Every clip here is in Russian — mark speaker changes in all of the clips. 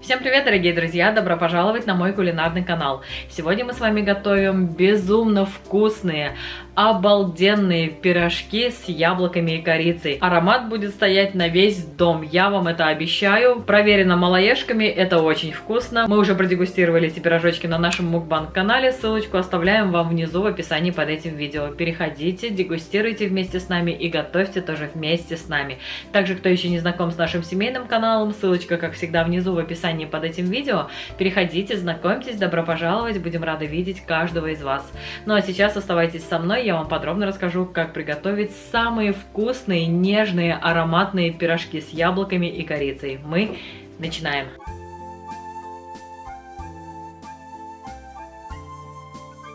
Speaker 1: Всем привет, дорогие друзья! Добро пожаловать на мой кулинарный канал. Сегодня мы с вами готовим безумно вкусные, обалденные пирожки с яблоками и корицей. Аромат будет стоять на весь дом, я вам это обещаю. Проверено малоежками, это очень вкусно. Мы уже продегустировали эти пирожочки на нашем мукбанг-канале. Ссылочку оставляем вам внизу в описании под этим видео. Переходите, дегустируйте вместе с нами и готовьте тоже вместе с нами. Также, кто еще не знаком с нашим семейным каналом, ссылочка, как всегда, внизу в описании под этим видео. Переходите, знакомьтесь, добро пожаловать, будем рады видеть каждого из вас. Ну а сейчас оставайтесь со мной, я вам подробно расскажу, как приготовить самые вкусные, нежные, ароматные пирожки с яблоками и корицей. Мы начинаем!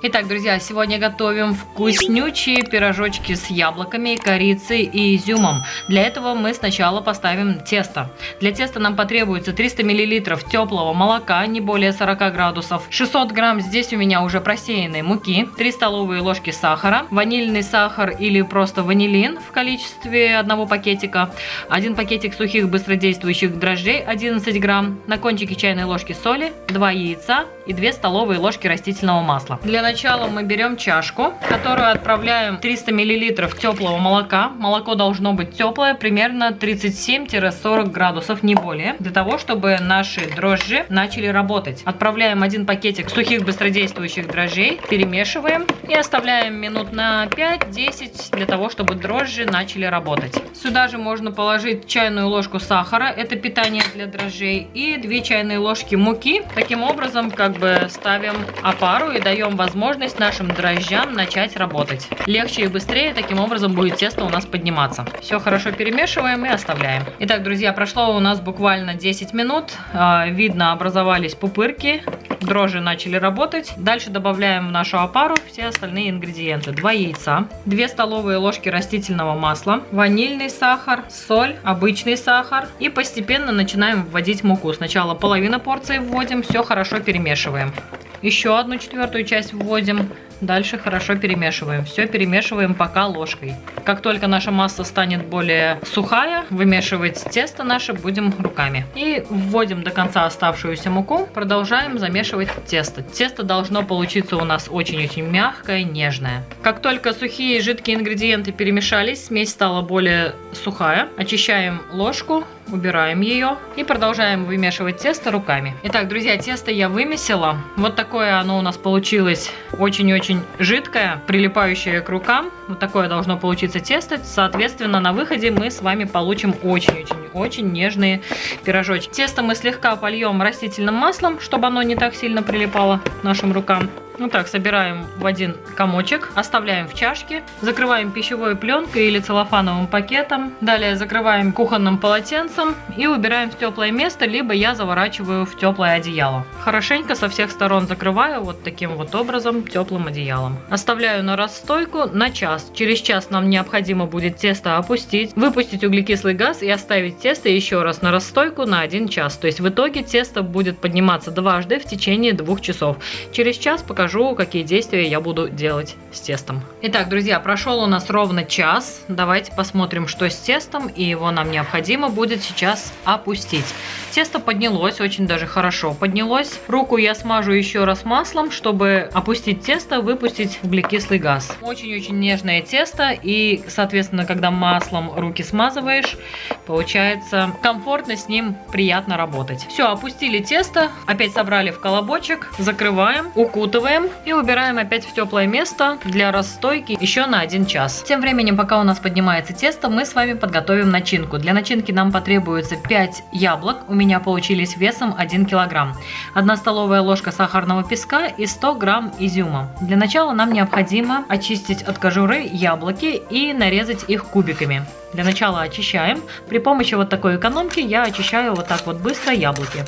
Speaker 1: Итак, друзья, сегодня готовим вкуснючие пирожочки с яблоками, корицей и изюмом. Для этого мы сначала поставим тесто. Для теста нам потребуется 300 мл теплого молока, не более 40 градусов, 600 грамм здесь у меня уже просеянной муки, 3 столовые ложки сахара, ванильный сахар или просто ванилин в количестве одного пакетика, 1 пакетик сухих быстродействующих дрожжей 11 грамм, на кончике чайной ложки соли, 2 яйца и 2 столовые ложки растительного масла. Для начала мы берем чашку, в которую отправляем 300 мл теплого молока. Молоко должно быть теплое, примерно 37-40 градусов, не более, для того, чтобы наши дрожжи начали работать. Отправляем 1 пакетик сухих быстродействующих дрожжей, перемешиваем и оставляем минут на 5-10 для того, чтобы дрожжи начали работать. Сюда же можно положить чайную ложку сахара, это питание для дрожжей, и 2 чайные ложки муки. Таким образом, как бы ставим опару и даем возможность нашим дрожжам начать работать. Легче и быстрее таким образом будет тесто у нас подниматься. Все хорошо перемешиваем и оставляем. Итак, друзья, прошло у нас буквально 10 минут. Видно, образовались пупырки. Дрожжи начали работать. Дальше добавляем в нашу опару все остальные ингредиенты. 2 яйца, 2 столовые ложки растительного масла, ванильный сахар, соль, обычный сахар. И постепенно начинаем вводить муку. Сначала половину порции вводим, все хорошо перемешиваем. Еще 1/4 часть вводим. Дальше хорошо перемешиваем. Все перемешиваем пока ложкой. Как только наша масса станет более сухая, вымешивать тесто наше будем руками. И вводим до конца оставшуюся муку. Продолжаем замешивать тесто. Тесто должно получиться у нас очень-очень мягкое, нежное. Как только сухие и жидкие ингредиенты перемешались, смесь стала более сухая, очищаем ложку, убираем ее и продолжаем вымешивать тесто руками. Итак, друзья, тесто я вымесила. Вот такое оно у нас получилось, очень-очень жидкое, прилипающее к рукам. Вот такое должно получиться тесто. Соответственно, на выходе мы с вами получим очень-очень нежные пирожочки. Тесто мы слегка польем растительным маслом, чтобы оно не так сильно прилипало к нашим рукам. Вот так собираем в один комочек, оставляем в чашке, закрываем пищевой пленкой или целлофановым пакетом. Далее закрываем кухонным полотенцем и убираем в теплое место, либо я заворачиваю в теплое одеяло. Хорошенько со всех сторон закрываю вот таким вот образом теплым одеялом. Оставляю на расстойку на час. Через час нам необходимо будет тесто опустить, выпустить углекислый газ и оставить тесто еще раз на расстойку на 1 час. То есть в итоге тесто будет подниматься дважды в течение 2 часов. Через час покажу, какие действия я буду делать с тестом. Итак, друзья, прошел у нас ровно час. Давайте посмотрим, что с тестом, и его нам необходимо будет сейчас опустить. Тесто поднялось, очень даже хорошо поднялось. Руку я смажу еще раз маслом, чтобы опустить тесто, выпустить углекислый газ. Очень-очень нежное тесто, и, соответственно, когда маслом руки смазываешь, получается комфортно с ним, приятно работать. Все, опустили тесто, опять собрали в колобочек, закрываем, укутываем и убираем опять в теплое место для расстойки еще на 1 час. Тем временем, пока у нас поднимается тесто, мы с вами подготовим начинку. Для начинки нам потребуется 5 яблок. У меня получились весом 1 килограмм. 1 столовая ложка сахарного песка и 100 грамм изюма. Для начала нам необходимо очистить от кожуры яблоки и нарезать их кубиками. Для начала очищаем. При помощи вот такой экономки я очищаю вот так вот быстро яблоки.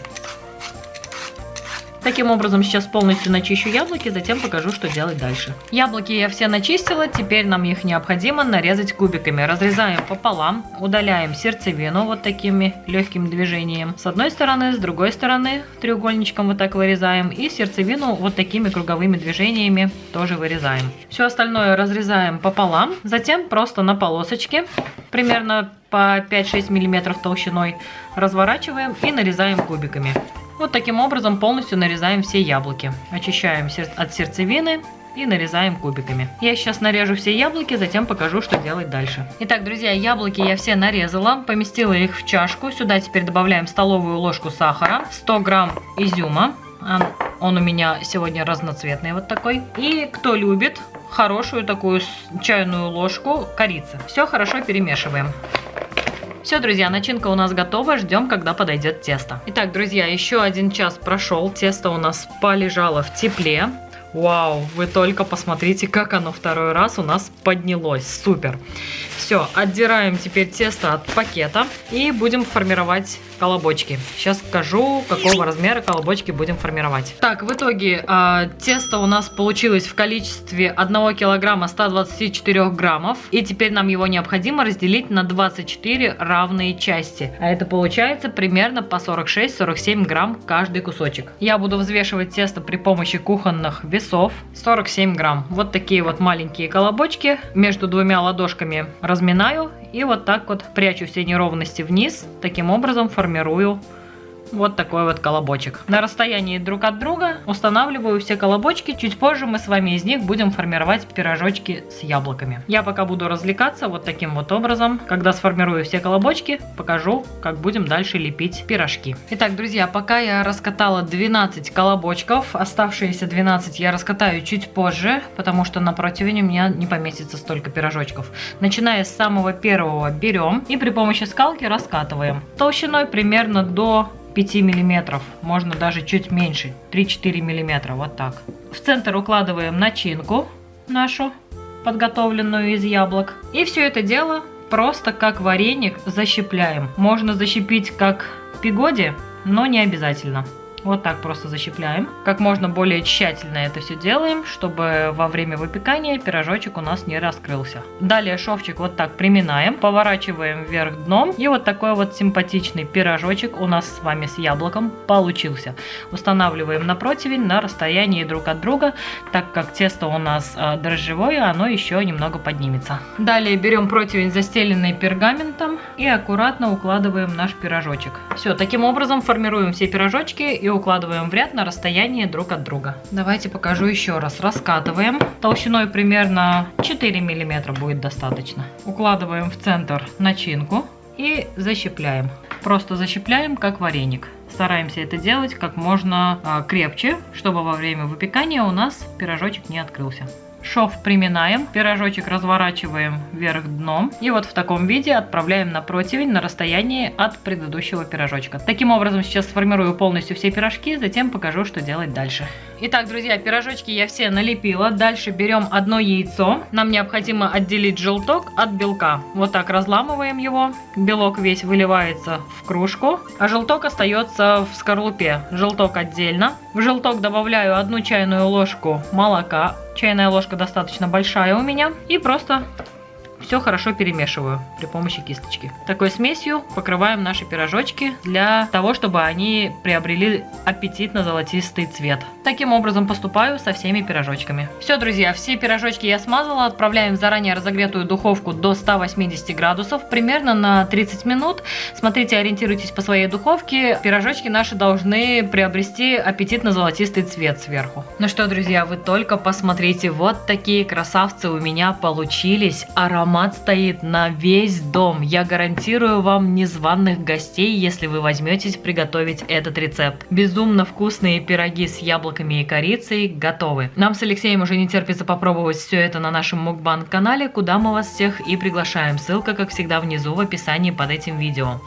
Speaker 1: Таким образом, сейчас полностью начищу яблоки, затем покажу, что делать дальше. Яблоки я все начистила, теперь нам их необходимо нарезать кубиками. Разрезаем пополам, удаляем сердцевину вот такими легким движением. С одной стороны, с другой стороны треугольничком вот так вырезаем. И сердцевину вот такими круговыми движениями тоже вырезаем. Все остальное разрезаем пополам, затем просто на полосочке, примерно по 5-6 мм толщиной, разворачиваем и нарезаем кубиками. Вот таким образом полностью нарезаем все яблоки. Очищаем от сердцевины и нарезаем кубиками. Я сейчас нарежу все яблоки, затем покажу, что делать дальше. Итак, друзья, яблоки я все нарезала, поместила их в чашку. Сюда теперь добавляем столовую ложку сахара, 100 грамм изюма. Он у меня сегодня разноцветный вот такой. И кто любит, хорошую такую чайную ложку корицы. Все хорошо перемешиваем. Все, друзья, начинка у нас готова, ждем, когда подойдет тесто. Итак, друзья, еще 1 час прошел, тесто у нас полежало в тепле. Вау, вы только посмотрите, как оно второй раз у нас поднялось, супер. Все, отдираем теперь тесто от пакета и будем формировать колобочки. Сейчас скажу, какого размера колобочки будем формировать. Так, в итоге тесто у нас получилось в количестве 1 килограмма 124 граммов. И теперь нам его необходимо разделить на 24 равные части. А это получается примерно по 46-47 грамм каждый кусочек. Я буду взвешивать тесто при помощи кухонных весов. 47 грамм. Вот такие вот маленькие колобочки. Между 2 ладошками разминаю. И вот так вот прячу все неровности вниз. Таким образом формирую вот такой вот колобочек. На расстоянии друг от друга устанавливаю все колобочки. Чуть позже мы с вами из них будем формировать пирожочки с яблоками. Я пока буду развлекаться вот таким вот образом. Когда сформирую все колобочки, покажу, как будем дальше лепить пирожки. Итак, друзья, пока я раскатала 12 колобочков, оставшиеся 12 я раскатаю чуть позже, потому что на противне у меня не поместится столько пирожочков. Начиная с самого первого берем и при помощи скалки раскатываем. Толщиной примерно до 5 миллиметров, можно даже чуть меньше, 3-4 миллиметра, вот так. В центр укладываем начинку нашу, подготовленную из яблок. И все это дело просто как вареник защипляем. Можно защипить как в пигоде, но не обязательно. Вот так просто защипляем. Как можно более тщательно это все делаем, чтобы во время выпекания пирожочек у нас не раскрылся. Далее шовчик вот так приминаем, поворачиваем вверх дном. И вот такой вот симпатичный пирожочек у нас с вами с яблоком получился. Устанавливаем на противень на расстоянии друг от друга, так как тесто у нас дрожжевое, оно еще немного поднимется. Далее берем противень, застеленный пергаментом, и аккуратно укладываем наш пирожочек. Все, таким образом формируем все пирожочки и укладываем в ряд на расстоянии друг от друга. Давайте покажу еще раз. Раскатываем. Толщиной примерно 4 мм будет достаточно. Укладываем в центр начинку и защипляем. Просто защипляем как вареник. Стараемся это делать как можно крепче, чтобы во время выпекания у нас пирожочек не открылся. Шов приминаем, пирожочек разворачиваем вверх дном и вот в таком виде отправляем на противень на расстоянии от предыдущего пирожочка. Таким образом сейчас сформирую полностью все пирожки, затем покажу, что делать дальше. Итак, друзья, пирожочки я все налепила. Дальше берем одно яйцо. Нам необходимо отделить желток от белка. Вот так разламываем его. Белок весь выливается в кружку, а желток остается в скорлупе. Желток отдельно. В желток добавляю 1 чайную ложку молока. Чайная ложка достаточно большая у меня. И просто все хорошо перемешиваю при помощи кисточки. Такой смесью покрываем наши пирожочки для того, чтобы они приобрели аппетитно-золотистый цвет. Таким образом поступаю со всеми пирожочками. Все, друзья, все пирожочки я смазала. Отправляем в заранее разогретую духовку до 180 градусов, примерно на 30 минут. Смотрите, ориентируйтесь по своей духовке. Пирожочки наши должны приобрести аппетитно-золотистый цвет сверху. Ну что, друзья, вы только посмотрите, вот такие красавцы у меня получились. Аромат стоит на весь дом. Я гарантирую вам незваных гостей, если вы возьметесь приготовить этот рецепт. Безумно вкусные пироги с яблоками и корицей готовы. Нам с Алексеем уже не терпится попробовать все это на нашем мукбанг-канале, куда мы вас всех и приглашаем. Ссылка, как всегда, внизу в описании под этим видео.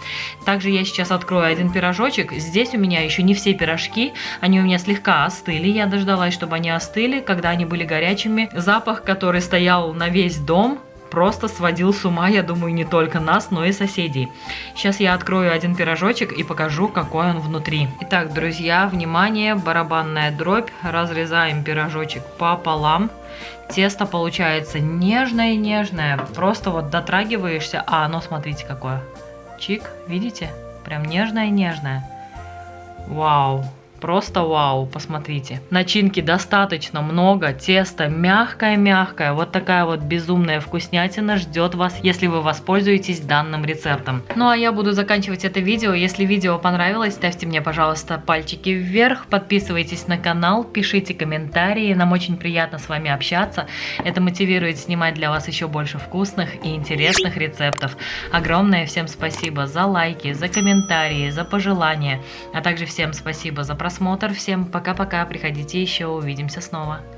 Speaker 1: Также я сейчас открою один пирожочек. Здесь у меня еще не все пирожки. Они у меня слегка остыли. Я дождалась, чтобы они остыли, когда они были горячими. Запах, который стоял на весь дом, просто сводил с ума, я думаю, не только нас, но и соседей. Сейчас я открою один пирожочек и покажу, какой он внутри. Итак, друзья, внимание, барабанная дробь. Разрезаем пирожочек пополам. Тесто получается нежное-нежное. Просто вот дотрагиваешься, а оно, смотрите, какое. Чик, видите? Прям нежное-нежное. Вау! просто вау, посмотрите. Начинки достаточно много, тесто мягкое-мягкое, вот такая вот безумная вкуснятина ждет вас, если вы воспользуетесь данным рецептом. Ну а я буду заканчивать это видео. Если видео понравилось, ставьте мне, пожалуйста, пальчики вверх, подписывайтесь на канал, пишите комментарии, нам очень приятно с вами общаться, это мотивирует снимать для вас еще больше вкусных и интересных рецептов. Огромное всем спасибо за лайки, за комментарии, за пожелания, а также всем спасибо за просмотр, всем пока-пока, приходите еще, увидимся снова.